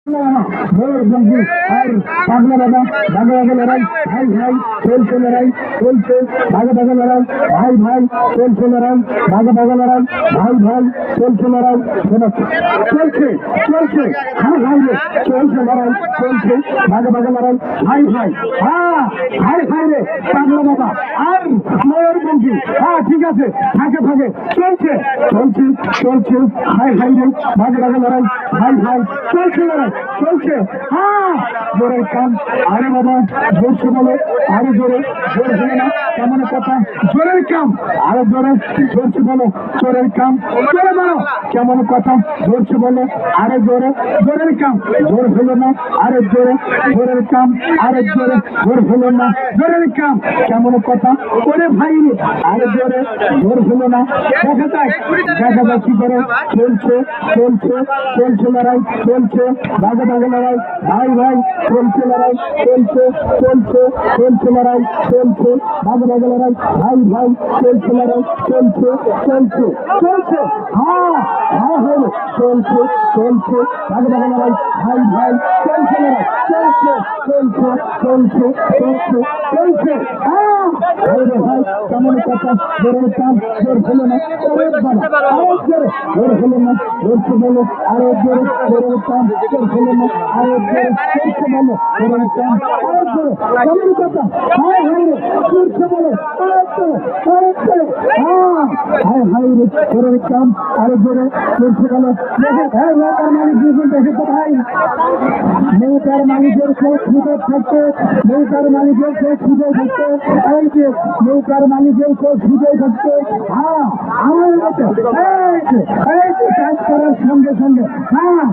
আর পাগলা দাদা ভাগে ভাগে লড়াই, ভাই ভাই চলছে লড়াই, চলছে ভাগে ভাগে লড়াই, ভাই ভাই চলছে লড়াই, ভাগে ভাগে লড়াই, ভাই ভাই চলছে লড়াই, চলছে চলছে ভাই ভাই রে চলছে লড়াই, চলছে ভাগে ভাগে লড়াই, ভাই ভাই হ্যাঁ ভাই ভাই রে পাগলা দাদা আর ময়ূরপঙ্খী হ্যাঁ ঠিক আছে ফাঁকে ফাঁকে চলছে চলছে চলছে ভাই ভাই রে ভাগে ভাগে লড়াই, ভাই ভাই চলছে লড়াই, চলছে হ্যাঁ জোরের কাম আরে বাবা জোরছে বলো আরো জোরে, জোর হলে না কেমন কথা, জোরের কাম আরো জোরে জোরছে বলো, জোরের কাম জোরে বলো কেমন কথা, জোরছে বলো আরে জোরে, জোরের কাম জোর হলো না আরে জোরে, জোরের কাম আরে জোরে, জোর হলো না জোরের কাম কেমন কথা ওরে ভাই আরে জোরে, জোর হলো না দেখা যায়, দেখা যায় কি করে চলছে চলছে চলছে লড়াই, চলছে ভাগে ভাগে লড়াই, ভাই ভাই চলছে লড়াই, চলছে চলছে চলছে লড়াই, চলছে ভাগে ভাগে লড়াই, ভাই ভাই চলছে লড়াই, চলছে চলছে চলছে হ্যাঁ হ্যাঁ হ্যাঁ চলছে চলছে ভাগে ভাগে লড়াই, ভাই ভাই চলছে লড়াই, চলছে চলছে চলছে চলছে চলছে হ্যাঁ ভাই কেমন কথা জোরের কাম জোর হলো না আরেক জোরে, জোর হলো না জোরছে বলো আরেক জোরে, জোরের কাম জোর হলো না আরেক জোরে, চলছে বলো জোরের কাম আরেক জোরে কেমন কথা হায় হায় রে চলছে বলো আরেক জোরে, আরেক জোরে হ্যাঁ হায় হায় রে জোরের কাম আরেক জোরে চলছে বলো, হ্যাঁ নৌকার মালিক দুজন দেখে তো ভাই নৌকার মালিকের শেষ সুযোগ থাকতে, নৌকার মালিকের শেষ সুযোগ থাকতে, এই যে নৌকার মালিকের শেষ সুযোগ থাকতে হ্যাঁ আমার মতো এই যে কাজ করার সঙ্গে সঙ্গে হ্যাঁ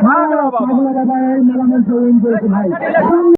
পাগলা বাবা এই মেলামেন তৈরি করেছে ভাই।